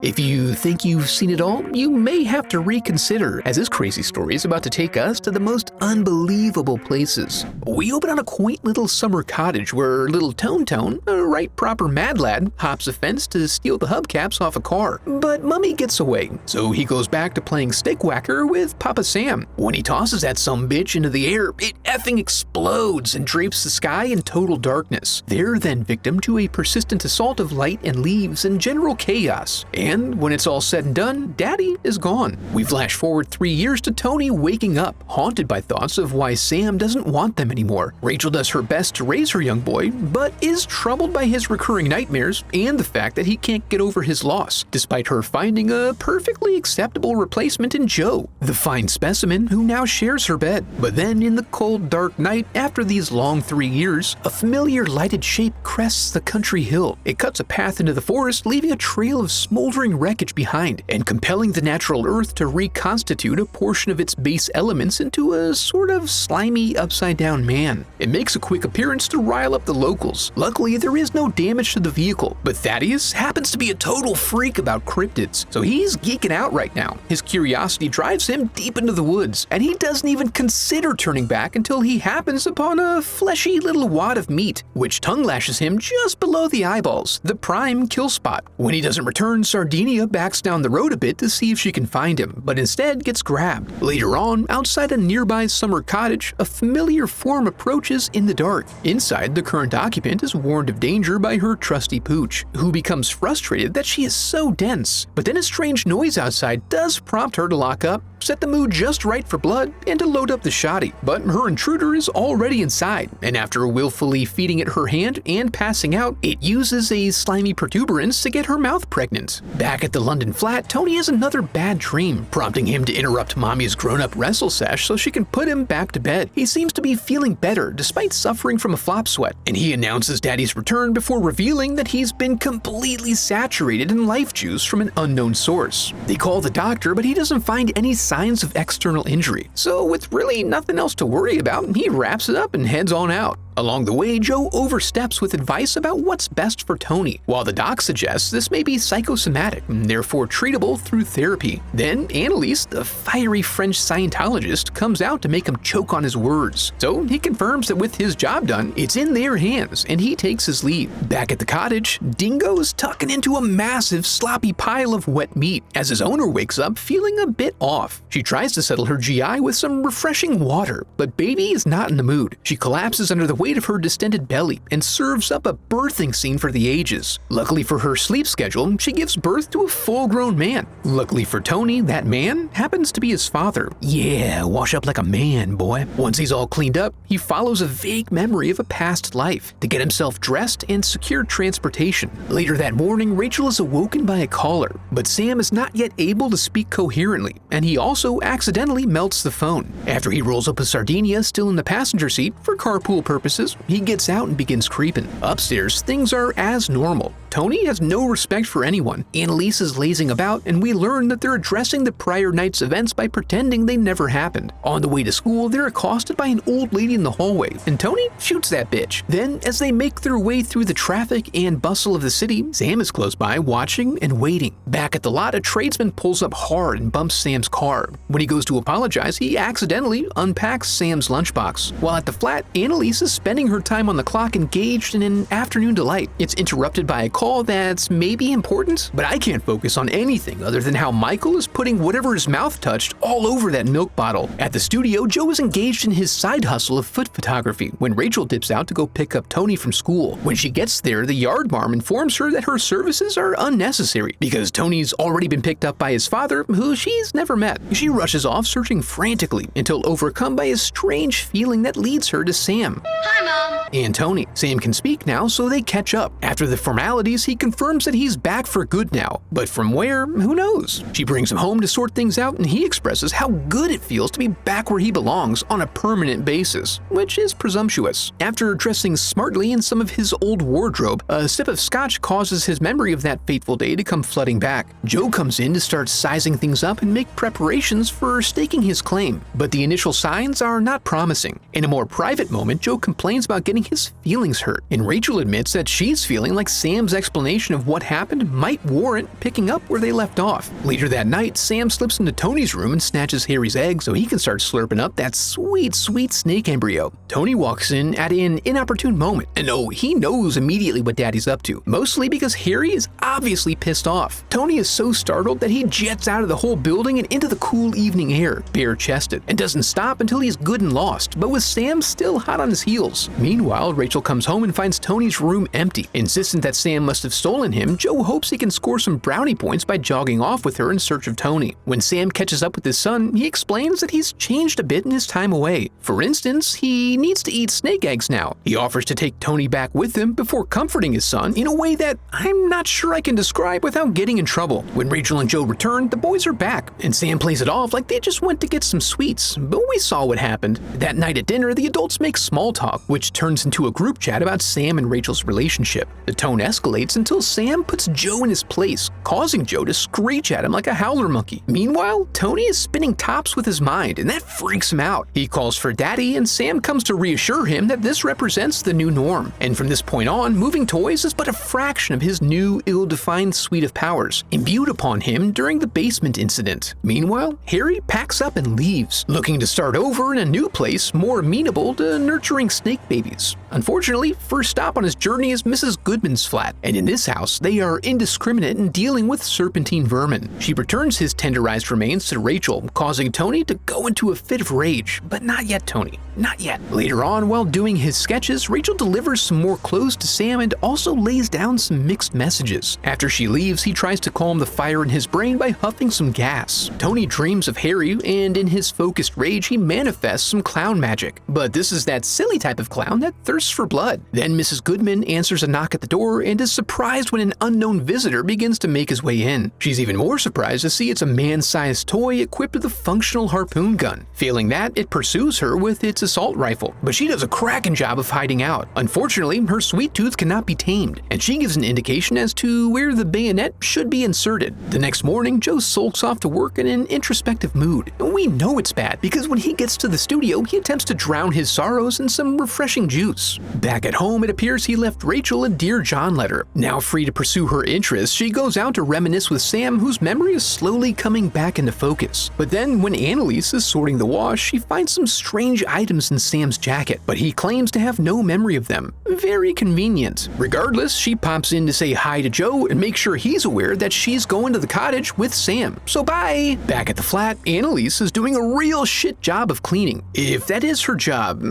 If you think you've seen it all, you may have to reconsider, as this crazy story is about to take us to the most unbelievable places. We open on a quaint little summer cottage where little Tone, a right proper mad lad, hops a fence to steal the hubcaps off a car. But Mummy gets away, so he goes back to playing stick whacker with Papa Sam. When he tosses that sumbitch into the air, it effing explodes and drapes the sky in total darkness. They're then victim to a persistent assault of light and leaves and general chaos. And when it's all said and done, Daddy is gone. We flash forward 3 years to Tony waking up, haunted by thoughts of why Sam doesn't want them anymore. Rachel does her best to raise her young boy, but is troubled by his recurring nightmares and the fact that he can't get over his loss, despite her finding a perfectly acceptable replacement in Joe, the fine specimen who now shares her bed. But then in the cold, dark night, after these long 3 years, a familiar lighted shape crests the country hill. It cuts a path into the forest, leaving a trail of smoldering wreckage behind, and compelling the natural earth to reconstitute a portion of its base elements into a sort of slimy upside-down man. It makes a quick appearance to rile up the locals. Luckily, there is no damage to the vehicle, but Thaddeus happens to be a total freak about cryptids, so he's geeking out right now. His curiosity drives him deep into the woods, and he doesn't even consider turning back until he happens upon a fleshy little wad of meat, which tongue lashes him just below the eyeballs, the prime kill spot. When he doesn't return, Sardinia backs down the road a bit to see if she can find him, but instead gets grabbed. Later on, outside a nearby summer cottage, a familiar form approaches in the dark. Inside, the current occupant is warned of danger by her trusty pooch, who becomes frustrated that she is so dense. But then a strange noise outside does prompt her to lock up, set the mood just right for blood, and to load up the shoddy. But her intruder is already inside, and after willfully feeding it her hand and passing out, it uses a slimy protuberance to get her mouth pregnant. Back at the London flat, Tony has another bad dream, prompting him to interrupt Mommy's grown-up wrestle sesh so she can put him back to bed. He seems to be feeling better despite suffering from a flop sweat, and he announces Daddy's return before revealing that he's been completely saturated in life juice from an unknown source. They call the doctor, but he doesn't find any signs of external injury. So with really nothing else to worry about, he wraps it up and heads on out. Along the way, Joe oversteps with advice about what's best for Tony, while the doc suggests this may be psychosomatic and therefore treatable through therapy. Then Annalise, the fiery French Scientologist, comes out to make him choke on his words. So he confirms that with his job done, it's in their hands, and he takes his leave. Back at the cottage, Dingo's tucking into a massive sloppy pile of wet meat as his owner wakes up feeling a bit off. She tries to settle her GI with some refreshing water, but Baby is not in the mood. She collapses under the weight of her distended belly and serves up a birthing scene for the ages. Luckily for her sleep schedule, she gives birth to a full-grown man. Luckily for Tony, that man happens to be his father. Yeah, wash up like a man, boy. Once he's all cleaned up, he follows a vague memory of a past life to get himself dressed and secure transportation. Later that morning, Rachel is awoken by a caller, but Sam is not yet able to speak coherently, and he also accidentally melts the phone. After he rolls up with Sardinia still in the passenger seat for carpool purposes, he gets out and begins creeping. Upstairs, things are as normal. Tony has no respect for anyone. Annalise is lazing about, and we learn that they're addressing the prior night's events by pretending they never happened. On the way to school, they're accosted by an old lady in the hallway, and Tony shoots that bitch. Then, as they make their way through the traffic and bustle of the city, Sam is close by, watching and waiting. Back at the lot, a tradesman pulls up hard and bumps Sam's car. When he goes to apologize, he accidentally unpacks Sam's lunchbox. While at the flat, Annalise is spending her time on the clock engaged in an afternoon delight. It's interrupted by a call that's maybe important, but I can't focus on anything other than how Michael is putting whatever his mouth touched all over that milk bottle. At the studio, Joe is engaged in his side hustle of foot photography when Rachel dips out to go pick up Tony from school. When she gets there, the yard marm informs her that her services are unnecessary because Tony's already been picked up by his father, who she's never met. She rushes off searching frantically until overcome by a strange feeling that leads her to Sam. Hi, Mom. And Tony. Sam can speak now, so they catch up. After the formalities, he confirms that he's back for good now. But from where? Who knows? She brings him home to sort things out, and he expresses how good it feels to be back where he belongs on a permanent basis, which is presumptuous. After dressing smartly in some of his old wardrobe, a sip of scotch causes his memory of that fateful day to come flooding back. Joe comes in to start sizing things up and make preparations for staking his claim, but the initial signs are not promising. In a more private moment, Joe complains about getting getting his feelings hurt, and Rachel admits that she's feeling like Sam's explanation of what happened might warrant picking up where they left off. Later that night, Sam slips into Tony's room and snatches Harry's egg so he can start slurping up that sweet, sweet snake embryo. Tony walks in at an inopportune moment, and he knows immediately what Daddy's up to, mostly because Harry is obviously pissed off. Tony is so startled that he jets out of the whole building and into the cool evening air, bare-chested, and doesn't stop until he's good and lost, but with Sam still hot on his heels. Meanwhile, Rachel comes home and finds Tony's room empty. Insistent that Sam must have stolen him, Joe hopes he can score some brownie points by jogging off with her in search of Tony. When Sam catches up with his son, he explains that he's changed a bit in his time away. For instance, he needs to eat snake eggs now. He offers to take Tony back with him before comforting his son in a way that I'm not sure I can describe without getting in trouble. When Rachel and Joe return, the boys are back, and Sam plays it off like they just went to get some sweets, but we saw what happened. That night at dinner, the adults make small talk, which turns into a group chat about Sam and Rachel's relationship. The tone escalates until Sam puts Joe in his place, causing Joe to screech at him like a howler monkey. Meanwhile, Tony is spinning tops with his mind, and that freaks him out. He calls for Daddy, and Sam comes to reassure him that this represents the new norm, and from this point on, moving toys is but a fraction of his new, ill-defined suite of powers, imbued upon him during the basement incident. Meanwhile, Harry packs up and leaves, looking to start over in a new place more amenable to nurturing snake babies. Unfortunately, first stop on his journey is Mrs. Goodman's flat, and in this house, they are indiscriminate in dealing with serpentine vermin. She returns his tenderized remains to Rachel, causing Tony to go into a fit of rage, but not yet, Tony. Not yet. Later on, while doing his sketches, Rachel delivers some more clothes to Sam and also lays down some mixed messages. After she leaves, he tries to calm the fire in his brain by huffing some gas. Tony dreams of Harry, and in his focused rage, he manifests some clown magic. But this is that silly type of clown that thirsts for blood. Then Mrs. Goodman answers a knock at the door and is surprised when an unknown visitor begins to make his way in. She's even more surprised to see it's a man-sized toy equipped with a functional harpoon gun. Failing that, it pursues her with its assault rifle, but she does a cracking job of hiding out. Unfortunately, her sweet tooth cannot be tamed, and she gives an indication as to where the bayonet should be inserted. The next morning, Joe sulks off to work in an introspective mood. We know it's bad because when he gets to the studio, he attempts to drown his sorrows in some refreshing juice. Back at home, it appears he left Rachel a Dear John letter. Now free to pursue her interests, she goes out to reminisce with Sam, whose memory is slowly coming back into focus. But then, when Annalise is sorting the wash, she finds some strange items in Sam's jacket, but he claims to have no memory of them. Very convenient. Regardless, she pops in to say hi to Joe and make sure he's aware that she's going to the cottage with Sam. So bye! Back at the flat, Annalise is doing a real shit job of cleaning. If that is her job,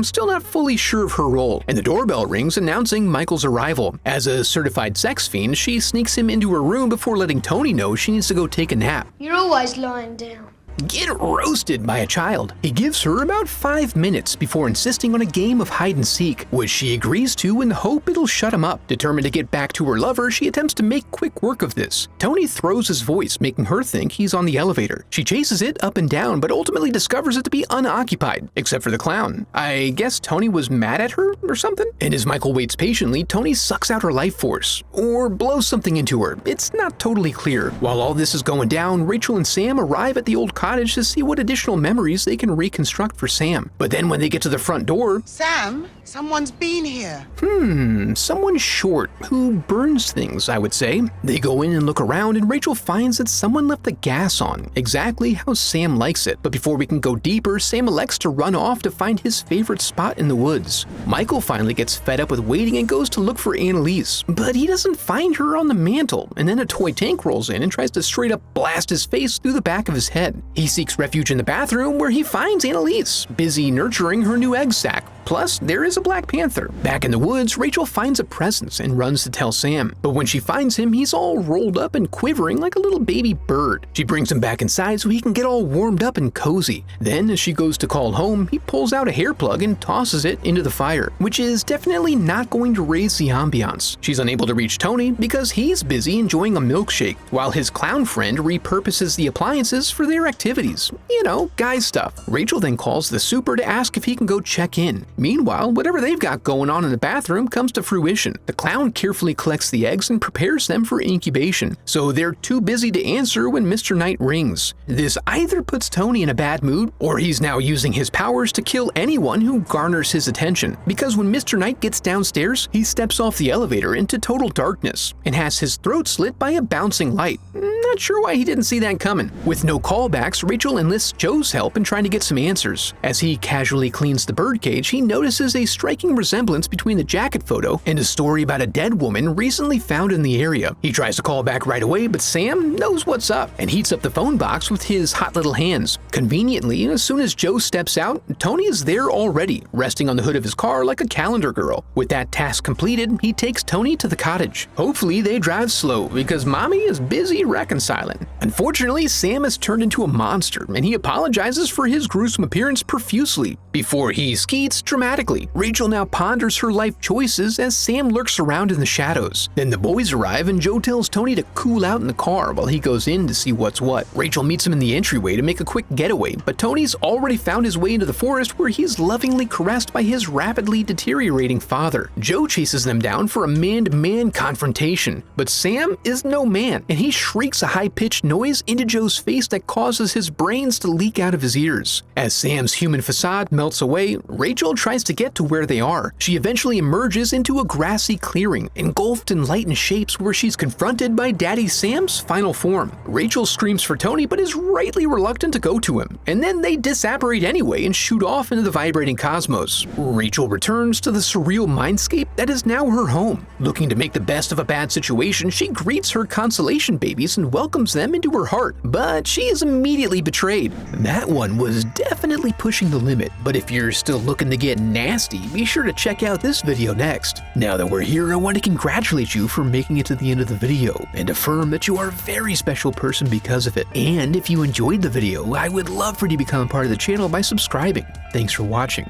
still not fully sure of her role. And the doorbell rings announcing Michael's arrival. As a certified sex fiend, she sneaks him into her room before letting Tony know she needs to go take a nap. You're always lying down. Get roasted by a child. He gives her about 5 minutes before insisting on a game of hide and seek, which she agrees to in the hope it'll shut him up. Determined to get back to her lover, she attempts to make quick work of this. Tony throws his voice, making her think he's on the elevator. She chases it up and down, but ultimately discovers it to be unoccupied, except for the clown. I guess Tony was mad at her or something? And as Michael waits patiently, Tony sucks out her life force, or blows something into her. It's not totally clear. While all this is going down, Rachel and Sam arrive at the old cottage to see what additional memories they can reconstruct for Sam. But then when they get to the front door... Sam, someone's been here. Someone short, who burns things, I would say. They go in and look around, and Rachel finds that someone left the gas on, exactly how Sam likes it. But before we can go deeper, Sam elects to run off to find his favorite spot in the woods. Michael finally gets fed up with waiting and goes to look for Annalise, but he doesn't find her on the mantle, and then a toy tank rolls in and tries to straight up blast his face through the back of his head. He seeks refuge in the bathroom, where he finds Annalise, busy nurturing her new egg sac. Plus, there is a Black Panther. Back in the woods, Rachel finds a presence and runs to tell Sam. But when she finds him, he's all rolled up and quivering like a little baby bird. She brings him back inside so he can get all warmed up and cozy. Then, as she goes to call home, he pulls out a hair plug and tosses it into the fire, which is definitely not going to raise the ambiance. She's unable to reach Tony because he's busy enjoying a milkshake, while his clown friend repurposes the appliances for their activities. You know, guy stuff. Rachel then calls the super to ask if he can go check in. Meanwhile, whatever they've got going on in the bathroom comes to fruition. The clown carefully collects the eggs and prepares them for incubation, so they're too busy to answer when Mr. Knight rings. This either puts Tony in a bad mood, or he's now using his powers to kill anyone who garners his attention, because when Mr. Knight gets downstairs, he steps off the elevator into total darkness and has his throat slit by a bouncing light. Not sure why he didn't see that coming. With no callbacks, Rachel enlists Joe's help in trying to get some answers. As he casually cleans the birdcage, he notices a striking resemblance between the jacket photo and a story about a dead woman recently found in the area. He tries to call back right away, but Sam knows what's up and heats up the phone box with his hot little hands. Conveniently, as soon as Joe steps out, Tony is there already, resting on the hood of his car like a calendar girl. With that task completed, he takes Tony to the cottage. Hopefully they drive slow, because Mommy is busy reconciling. Unfortunately, Sam has turned into a monster, and he apologizes for his gruesome appearance profusely before he skeets dramatically. Rachel now ponders her life choices as Sam lurks around in the shadows. Then the boys arrive and Joe tells Tony to cool out in the car while he goes in to see what's what. Rachel meets him in the entryway to make a quick getaway, but Tony's already found his way into the forest where he's lovingly caressed by his rapidly deteriorating father. Joe chases them down for a man-to-man confrontation, but Sam is no man, and he shrieks a high-pitched noise into Joe's face that causes his brains to leak out of his ears. As Sam's human facade melts away, Rachel tries to get to where they are. She eventually emerges into a grassy clearing, engulfed in light and shapes, where she's confronted by Daddy Sam's final form. Rachel screams for Tony but is rightly reluctant to go to him, and then they disapparate anyway and shoot off into the vibrating cosmos. Rachel returns to the surreal mindscape that is now her home. Looking to make the best of a bad situation, she greets her consolation babies and welcomes them into her heart, but she is immediately betrayed. That one was definitely pushing the limit, but if you're still looking to get nasty, be sure to check out this video next. Now that we're here, I want to congratulate you for making it to the end of the video and affirm that you are a very special person because of it. And if you enjoyed the video, I would love for you to become a part of the channel by subscribing. Thanks for watching.